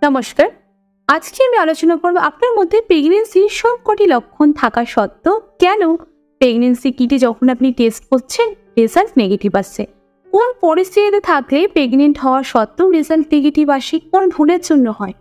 নমস্কার। আজকে আমি আলোচনা করব আপনার মধ্যে প্রেগন্যান্সির সবকটি লক্ষণ থাকা সত্ত্বেও কেন প্রেগন্যান্সি কিটে যখন আপনি টেস্ট করছেন রেজাল্ট নেগেটিভ আসছে। কোন পরিস্থিতিতে থাকলে প্রেগনেন্ট হওয়া সত্ত্বেও রেজাল্ট নেগেটিভ আসে, কোন ভুলের জন্য হয়,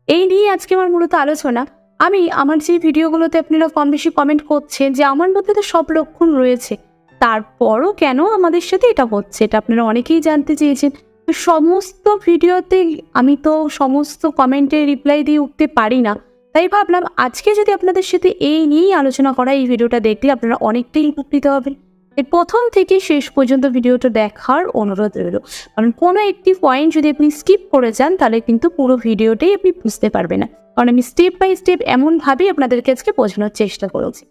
এই নিয়ে আজকে আমার মূলত আলোচনা। আমি আমার যে ভিডিওগুলোতে আপনারা কম বেশি কমেন্ট করছেন যে আমার মধ্যে তো সব লক্ষণ রয়েছে, তারপরও কেন আমাদের সাথে এটা হচ্ছে, এটা আপনারা অনেকেই জানতে চেয়েছেন। তো সমস্ত ভিডিওতে আমি তো সমস্ত কমেন্টে রিপ্লাই দিয়ে উঠতে পারি না, তাই ভাবলাম আজকে যদি আপনাদের সাথে এই নিয়েই আলোচনা করা, এই ভিডিওটা দেখলে আপনারা অনেকটাই উপকৃত হবেন। এর প্রথম থেকে শেষ পর্যন্ত ভিডিওটা দেখার অনুরোধ রইল, কারণ কোনো একটি পয়েন্ট যদি আপনি স্কিপ করে যান তাহলে কিন্তু পুরো ভিডিওটাই আপনি বুঝতে পারবেন না, কারণ আমি স্টেপ বাই স্টেপ এমনভাবেই আপনাদেরকে আজকে বোঝানোর চেষ্টা করেছি।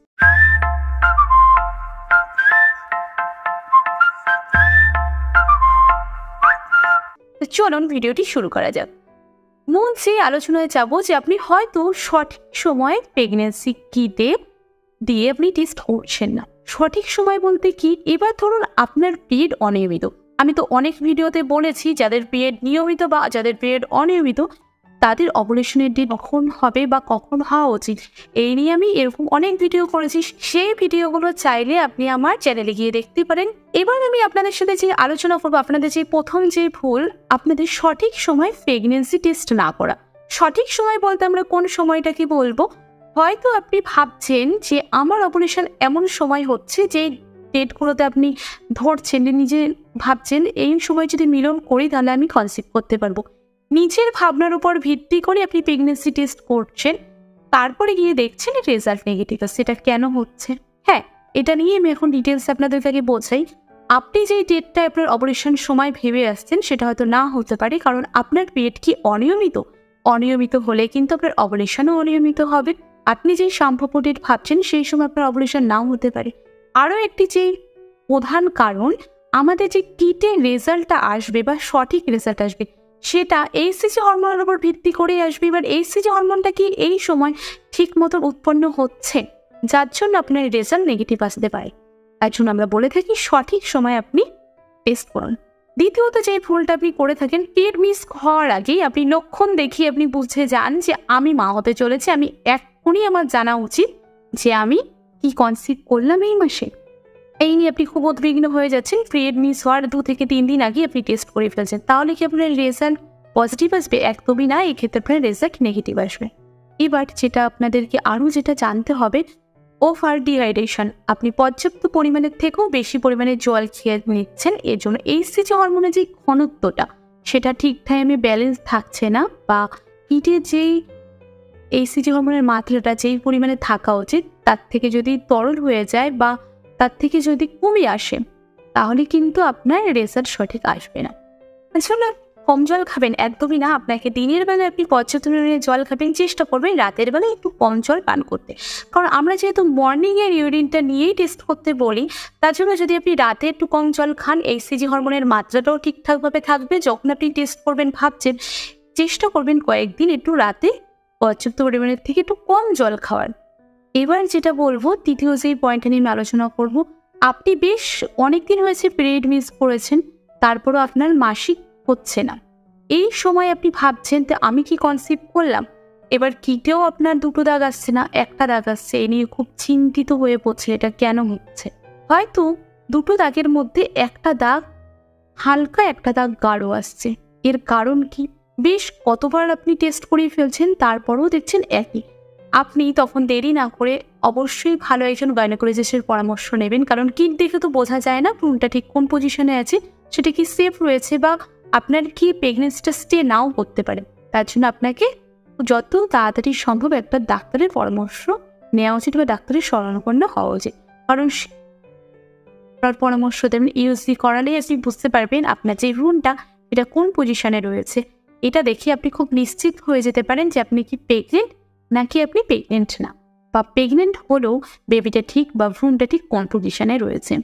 চলুন ভিডিওটি শুরু করা যাক। মূল যে আলোচনায় যাব যে আপনি হয়তো সঠিক সময়ে প্রেগন্যান্সি কিটে দিয়ে আপনি টেস্ট করছেন না। সঠিক সময় বলতে কি, এবার ধরুন আপনার পিরিয়ড অনিয়মিত। আমি তো অনেক ভিডিওতে বলেছি যাদের পিরিয়ড নিয়মিত বা যাদের পিরিয়ড অনিয়মিত তাদের ওভুলেশনের ডেট কখন হবে বা কখন হওয়া উচিত, এই নিয়ে আমি এরকম অনেক ভিডিও করেছি। সেই ভিডিওগুলো চাইলে আপনি আমার চ্যানেলে গিয়ে দেখতে পারেন। এবার আমি আপনাদের সাথে যে আলোচনা করবো, আপনাদের যে প্রথম যে ভুল, আপনাদের সঠিক সময় প্রেগন্যান্সি টেস্ট না করা। সঠিক সময় বলতে আমরা কোন সময়টাকে বলবো, হয়তো আপনি ভাবছেন যে আমার ওভুলেশন এমন সময় হচ্ছে যে ডেটগুলোতে আপনি ধরছেন, নিজে ভাবছেন এই সময় যদি মিলন করি তাহলে আমি কনসিভ করতে পারবো। নিজের ভাবনার উপর ভিত্তি করে আপনি প্রেগন্যান্সি টেস্ট করছেন, তারপরে গিয়ে দেখছেন রেজাল্ট নেগেটিভ আসছে। এটা কেন হচ্ছে? হ্যাঁ, এটা নিয়ে আমি এখন ডিটেলস আপনাদেরকে বোঝাই। আপনি যেই ডেটটা আপনার ওভুলেশন সময় ভেবে আসছেন সেটা হয়তো না হতে পারে, কারণ আপনার পিরিয়ড কি অনিয়মিত। অনিয়মিত হলে কিন্তু আপনার ওভুলেশনও অনিয়মিত হবে। আপনি যেই সম্ভাব্য ডেট ভাবছেন সেই সময় আপনার ওভুলেশন নাও হতে পারে। আরও একটি যে প্রধান কারণ, আমাদের যে কিটে রেজাল্টটা আসবে বা সঠিক রেজাল্ট আসবে সেটা এইচসিজি হরমোনের উপর ভিত্তি করে আসবে। এবার এইচসিজি হরমোনটা কি এই সময় ঠিক মতো উৎপন্ন হচ্ছে, যার জন্য আপনার রেজাল্ট নেগেটিভ আসতে পারে। তার জন্য আমরা বলে থাকি সঠিক সময় আপনি টেস্ট করুন। দ্বিতীয়ত যে ভুলটা আপনি করে থাকেন, পিরিয়ড মিস হওয়ার আগেই আপনি লক্ষণ দেখিয়ে আপনি বুঝে যান যে আমি মা হতে চলেছি, আমি এখনই আমার জানা উচিত যে আমি কি কনসিভ করলাম এই মাসে। এই নিয়ে আপনি খুব উদ্বিগ্ন হয়ে যাচ্ছেন। পিরিয়ড মিস হওয়ার 2 থেকে 3 দিন আগে আপনি টেস্ট করে ফেলছেন, তাহলে কি আপনার রেজাল্ট পজিটিভ আসবে? একদমই না, এই ক্ষেত্রে আপনার রেজাল্ট নেগেটিভ আসবে। এবার যেটা আপনাদেরকে আরও যেটা জানতে হবে, ওভার ডিহাইড্রেশন। আপনি পর্যাপ্ত পরিমাণের থেকেও বেশি পরিমাণে জল খেয়ে নিচ্ছেন, এর জন্য এইচসিজি হরমোনের যে ঘনত্বটা সেটা ঠিক টাইমে ব্যালেন্স থাকছে না, বা কিটে যেই এইচসিজি হরমোনের মাত্রাটা যেই পরিমাণে থাকা উচিত তার থেকে যদি তরল হয়ে যায় বা তার থেকে যদি কমে আসে, তাহলে কিন্তু আপনার রেজাল্ট সঠিক আসবে না। আসলে কম জল খাবেন একদমই না, আপনাকে দিনের বেলায় আপনি পর্যাপ্ত পরিমাণে জল খাবেন, চেষ্টা করবেন রাতের বেলায় একটু কম জল পান করতে। কারণ আমরা যেহেতু মর্নিংয়ের ইউরিনটা নিয়েই টেস্ট করতে বলি, তার জন্য যদি আপনি রাতে একটু কম জল খান, এইচসিজি হরমোনের মাত্রাটাও ঠিকঠাকভাবে থাকবে। যখন আপনি টেস্ট করবেন ভাবছেন, চেষ্টা করবেন কয়েকদিন একটু রাতে পর্যাপ্ত পরিমাণের থেকে একটু কম জল খাওয়ার। এবার যেটা বলবো, তৃতীয় যেই পয়েন্টটা নিয়ে আমি আলোচনা করবো, আপনি বেশ অনেকদিন হয়েছে পিরিয়ড মিস করেছেন, তারপরও আপনার মাসিক হচ্ছে না। এই সময় আপনি ভাবছেন যে আমি কি কনসিভ করলাম। এবার কিটেও আপনার 2টো দাগ আসছে না, একটা দাগ আসছে। এ নিয়ে খুব চিন্তিত হয়ে পড়ছে, এটা কেন হচ্ছে। হয়তো 2টো দাগের মধ্যে একটা দাগ হালকা, একটা দাগ গাঢ় আসছে। এর কারণ কি? বেশ কতবার আপনি টেস্ট করে ফেলছেন, তারপরও দেখছেন একই। আপনি তখন দেরি না করে অবশ্যই ভালো একজন গাইনোকোলজিস্টের পরামর্শ নেবেন, কারণ কিট দেখে তো বোঝা যায় না ভ্রূণটা ঠিক কোন পজিশনে আছে, সেটা কি সেফ রয়েছে, বা আপনার কি প্রেগনেন্সিটা স্টে নাও করতে পারে। তার জন্য আপনাকে যত তাড়াতাড়ি সম্ভব একটা ডাক্তারের পরামর্শ নেওয়া উচিত বা ডাক্তারের শরণাপন্ন হওয়া উচিত। কারণ পরামর্শ দেবেন, ইউজি করালেই আপনি বুঝতে পারবেন আপনার যে ভ্রূণটা এটা কোন পজিশনে রয়েছে। এটা দেখে আপনি খুব নিশ্চিত হয়ে যেতে পারেন যে আপনি কি প্রেগনেন্ট নাকি আপনি প্রেগনেন্ট না, বা প্রেগনেন্ট হলেও বেবিটা ঠিক বা ভ্রূণটা ঠিক কোন পজিশনে রয়েছে।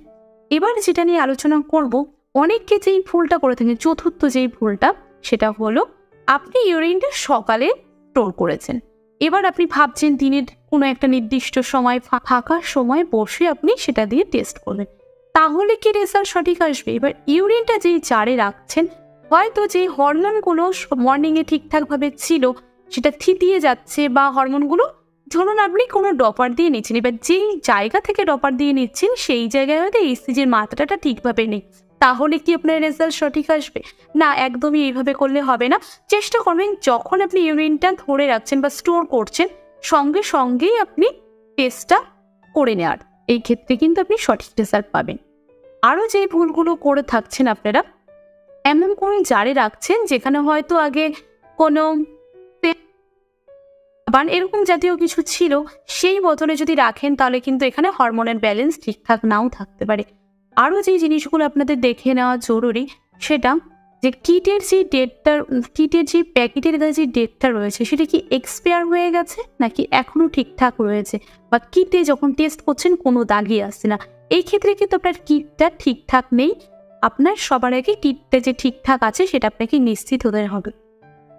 এবার যেটা নিয়ে আলোচনা করব, অনেককে যেই ভুলটা করে থাকেন, চতুর্থ যেই ভুলটা, সেটা হলো আপনি ইউরিনটা সকালে স্টোর করেছেন। এবার আপনি ভাবছেন দিনের কোনো একটা নির্দিষ্ট সময় ফাঁকা সময় বসে আপনি সেটা দিয়ে টেস্ট করবেন, তাহলে কি রেজাল্ট সঠিক আসবে। এবার ইউরিনটা যেই জারে রাখছেন, হয়তো যে হরমোনগুলো মর্নিংয়ে ঠিকঠাকভাবে ছিল সেটা থিতিয়ে যাচ্ছে, বা হরমোনগুলো ধরুন আপনি কোনো ডপার দিয়ে নিচ্ছেন, এবার যেই জায়গা থেকে ডপার দিয়ে নিচ্ছেন সেই জায়গায় হয়তো এইচসিজির মাত্রাটা ঠিকভাবে নেই, তাহলে কি আপনার রেজাল্ট সঠিক আসবে? না, একদমই এইভাবে করলে হবে না। চেষ্টা করবেন যখন আপনি ইউরিনটা ধরে রাখছেন বা স্টোর করছেন, সঙ্গে সঙ্গেই আপনি টেস্টটা করে নেওয়ার। এই ক্ষেত্রে কিন্তু আপনি সঠিক রেজাল্ট পাবেন। আরও যে ভুলগুলো করে থাকছেন আপনারা, এমন কোনো জারে রাখছেন যেখানে হয়তো আগে কোনো সাবান এরকম জাতীয় কিছু ছিল, সেই বোতলে যদি রাখেন তাহলে কিন্তু এখানে হরমোনের ব্যালেন্স ঠিকঠাক নাও থাকতে পারে। আরও যে জিনিসগুলো আপনাদের দেখে নেওয়া জরুরি সেটা যে কিটের যে প্যাকেটের যে ডেটটা রয়েছে সেটা কি এক্সপায়ার হয়ে গেছে নাকি এখনও ঠিকঠাক রয়েছে, বা কিটে যখন টেস্ট করছেন কোনো দাগই আসছে না, এই ক্ষেত্রে কিন্তু আপনার কিটটা ঠিকঠাক নেই। আপনার সবার আগে কিটটা যে ঠিকঠাক আছে সেটা আপনাকে নিশ্চিত হতে হবে।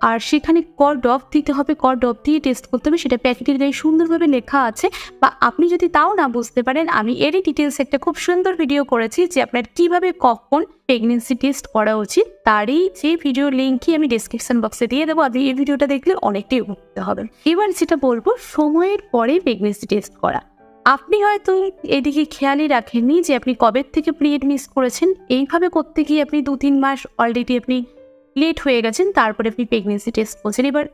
আর সেখানে ড্রপ দিতে হবে, ড্রপ দিয়ে টেস্ট করতে হবে, সেটা প্যাকেটের গায়ে সুন্দরভাবে লেখা আছে। বা আপনি যদি তাও না বুঝতে পারেন, আমি এরই ডিটেলস একটা খুব সুন্দর ভিডিও করেছি যে আপনার কিভাবে কখন প্রেগনেন্সি টেস্ট করা উচিত, তারই যে ভিডিও লিঙ্কই আমি ডিসক্রিপশন বক্সে দিয়ে দেবো। আপনি এই ভিডিওটা দেখলে অনেকটাই উপকৃত হবেন। এবার যেটা বলবো, সময়ের পরে প্রেগনেন্সি টেস্ট করা। আপনি হয়তো এদিকে খেয়ালই রাখেননি যে আপনি কবে থেকে পিরিয়ড মিস করেছেন, এইভাবে করতে গিয়ে আপনি 2-3 মাস অলরেডি আপনি লেট হয়ে গেছেন, তারপরে আপনি প্রেগনেন্সি টেস্ট করছেন। এবার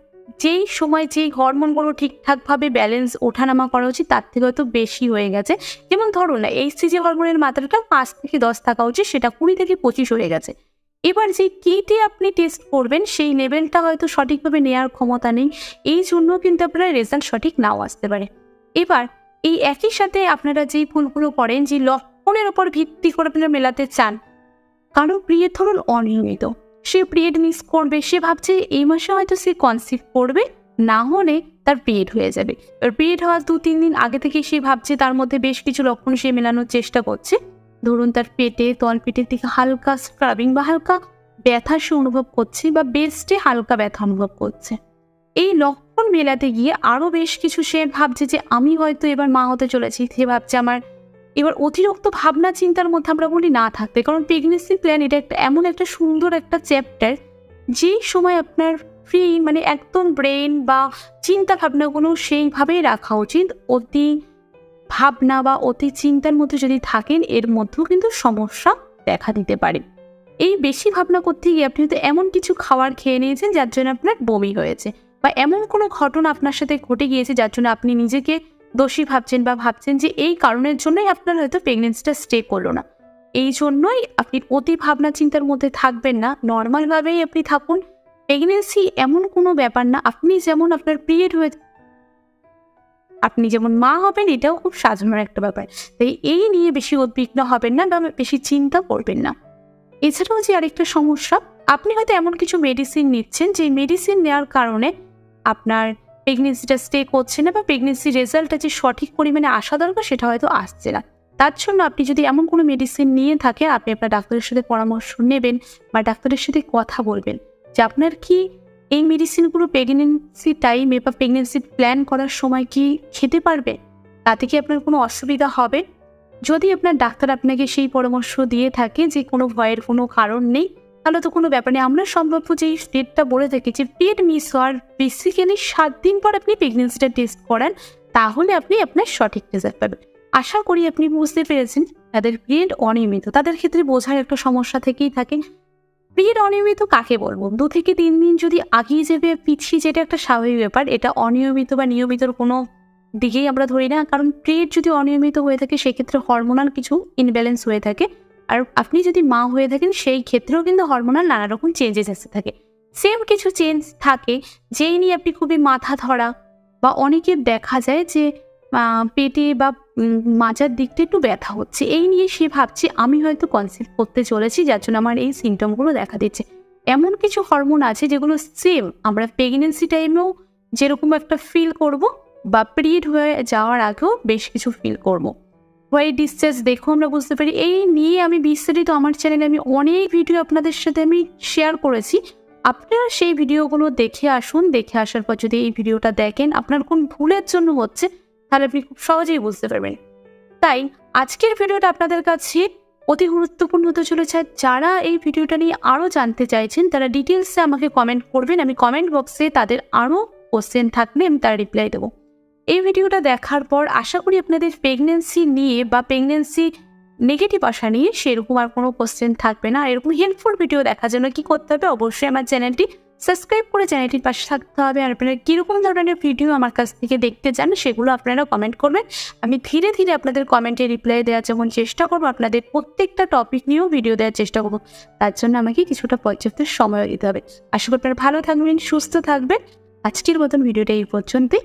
যেই সময় যেই হরমোনগুলো ঠিকঠাকভাবে ব্যালেন্স ওঠানামা করা উচিত তার থেকে হয়তো বেশি হয়ে গেছে। যেমন ধরুন না, এইচসিজি হরমোনের মাত্রাটা 5 থেকে 10 থাকা উচিত, সেটা 20 থেকে 25 হয়ে গেছে। এবার যে কিটে আপনি টেস্ট করবেন সেই লেভেলটা হয়তো সঠিকভাবে নেওয়ার ক্ষমতা নেই, এই জন্য কিন্তু আপনার রেজাল্ট সঠিক নাও আসতে পারে। এবার এই একই সাথে আপনারা যেই ভুলগুলো করেন, যে লক্ষণের ওপর ভিত্তি করে আপনারা মেলাতে চান, কারণ পিরিয়ড ধরুন অনিয়মিত, সে পিরিয়ড মিস করবে, সে ভাবছে এই মাসে হয়তো সে কনসিভ করবে, না হলে তার পিরিয়ড হয়ে যাবে। এবার পিরিয়ড হওয়ার 2-3 দিন আগে থেকে সে ভাবছে, তার মধ্যে বেশ কিছু লক্ষণ সে মেলানোর চেষ্টা করছে। ধরুন তার পেটে, তলপেটের দিকে হালকা স্ক্রাবিং বা হালকা ব্যথা সে অনুভব করছে, বা বেস্টে হালকা ব্যথা অনুভব করছে। এই লক্ষণ মেলাতে গিয়ে আরও বেশ কিছু সে ভাবছে যে আমি হয়তো এবার মা হতে চলেছি, সে ভাবছে আমার এবার অতিরিক্ত ভাবনা চিন্তার মধ্যে আমরা বলি না থাকতে, কারণ প্রেগনেন্সি প্ল্যান এটা এমন একটা সুন্দর একটা চ্যাপ্টার, যেই সময় আপনার ফ্রি, মানে একদম ব্রেন বা চিন্তা ভাবনাগুলো সেইভাবেই রাখা উচিত। অতি ভাবনা বা অতি চিন্তার মধ্যে যদি থাকেন, এর মধ্যেও কিন্তু সমস্যা দেখা দিতে পারে। এই বেশি ভাবনা করতে গিয়ে আপনি হয়তো এমন কিছু খাবার খেয়ে নিয়েছেন যার জন্য আপনার বমি হয়েছে, বা এমন কোনো ঘটনা আপনার সাথে ঘটে গিয়েছে যার জন্য আপনি নিজেকে দোষী ভাবছেন, বা ভাবছেন যে এই কারণের জন্যই আপনার হয়তো প্রেগনেন্সিটা স্টে করলো না। এই জন্যই আপনি অতি ভাবনা চিন্তার মধ্যে থাকবেন না, নর্মালভাবেই আপনি থাকুন। প্রেগনেন্সি এমন কোনো ব্যাপার না, আপনি যেমন আপনার পিরিয়ড হয়ে আপনি যেমন মা হবেন, এটাও খুব সাধারণ একটা ব্যাপার। তাই এই নিয়ে বেশি উদ্বিগ্ন হবেন না বা বেশি চিন্তা করবেন না। এছাড়াও যে আরেকটা সমস্যা, আপনি হয়তো এমন কিছু মেডিসিন নিচ্ছেন যে মেডিসিন নেওয়ার কারণে আপনার প্রেগনেন্সিটা স্টে করছে না, বা প্রেগনেন্সির রেজাল্টটা যে সঠিক পরিমাণে আসা দরকার সেটা হয়তো আসছে না। তার জন্য আপনি যদি এমন কোনো মেডিসিন নিয়ে থাকেন, আপনি আপনার ডাক্তারের সাথে পরামর্শ নেবেন বা ডাক্তারের সাথে কথা বলবেন যে আপনার কি এই মেডিসিনগুলো প্রেগনেন্সি টাইমে বা প্রেগনেন্সি প্ল্যান করার সময় কি খেতে পারবে, তাতে কি আপনার কোনো অসুবিধা হবে। যদি আপনার ডাক্তার আপনাকে সেই পরামর্শ দিয়ে থাকে যে কোনো ভয়ের কোনো কারণ নেই, তাহলে তো কোনো ব্যাপার নেই। আমরা সম্ভাব্য যেই ডেটটা বলে থাকি যে পিরিয়ড মিস হওয়ার বেসিক্যালি 7 দিন পর আপনি প্রেগনেন্সিটা টেস্ট করান, তাহলে আপনি আপনার সঠিক রেজাল্ট পাবেন। আশা করি আপনি বুঝতে পেরেছেন। তাদের পিরিয়ড অনিয়মিত, তাদের ক্ষেত্রে বোঝার একটা সমস্যা থেকেই থাকে। পিরিয়ড অনিয়মিত কাকে বলবো? 2 থেকে 3 দিন যদি আগিয়ে যাবে পিছিয়ে, যেটা একটা স্বাভাবিক ব্যাপার, এটা অনিয়মিত বা নিয়মিতর কোনো দিকেই আমরা ধরি না। কারণ পিরিয়ড যদি অনিয়মিত হয়ে থাকে সেক্ষেত্রে হরমোনাল কিছু ইনব্যালেন্স হয়ে থাকে, আর আপনি যদি মা হয়ে থাকেন সেই ক্ষেত্রেও কিন্তু হরমোনাল নানা রকম চেঞ্জেস আসতে থাকে। সেম কিছু চেঞ্জ থাকে যেই নিয়ে আপনি খুবই মাথা ধরা, বা অনেকের দেখা যায় যে পেটে বা মাজার দিকটা একটু ব্যথা হচ্ছে, এই নিয়ে সে ভাবছে আমি হয়তো কনসিভ করতে চলেছি, যার জন্য আমার এই সিমটমগুলো দেখা দিচ্ছে। এমন কিছু হরমোন আছে যেগুলো সেম আমরা প্রেগনেন্সি টাইমেও যেরকম একটা ফিল করব, বা পিরিয়ড হয়ে যাওয়ার আগেও বেশ কিছু ফিল করব। হোয়াইট ডিসচার্জ দেখো আমরা বুঝতে পারি। এই নিয়ে আমি বিস্তারিত আমার চ্যানেলে আমি অনেক ভিডিও আপনাদের সাথে আমি শেয়ার করেছি, আপনারা সেই ভিডিওগুলো দেখে আসুন। দেখে আসার পর যদি এই ভিডিওটা দেখেন আপনার কোন ভুলের জন্য হচ্ছে, তাহলে আপনি খুব সহজেই বুঝতে পারবেন। তাই আজকের ভিডিওটা আপনাদের কাছে অতি গুরুত্বপূর্ণ হতে চলেছে। যারা এই ভিডিওটা নিয়ে আরও জানতে চাইছেন তারা ডিটেলসে আমাকে কমেন্ট করবেন, আমি কমেন্ট বক্সে তাদের আরও কোশ্চেন থাকলে আমি তার রিপ্লাই দেবো। এই ভিডিওটা দেখার পর আশা করি আপনাদের প্রেগনেন্সি নিয়ে বা প্রেগনেন্সি নেগেটিভ আশা নিয়ে সেরকম আর কোনো কোশ্চেন থাকবে না। এরকম হেল্পফুল ভিডিও দেখার জন্য কী করতে হবে, অবশ্যই আমার চ্যানেলটি সাবস্ক্রাইব করে চ্যানেলটির পাশে থাকতে হবে। আর আপনারা কীরকম ধরনের ভিডিও আমার কাছ থেকে দেখতে চান সেগুলো আপনারা কমেন্ট করবেন। আমি ধীরে ধীরে আপনাদের কমেন্টে রিপ্লাই দেওয়ার যেমন চেষ্টা করবো, আপনাদের প্রত্যেকটা টপিক নিয়েও ভিডিও দেওয়ার চেষ্টা করবো। তার জন্য আমাকে কিছুটা পর্যাপ্ত সময় দিতে হবে। আশা করি আপনারা ভালো থাকবেন, সুস্থ থাকবেন। আজকের মতন ভিডিওটা এই পর্যন্তই।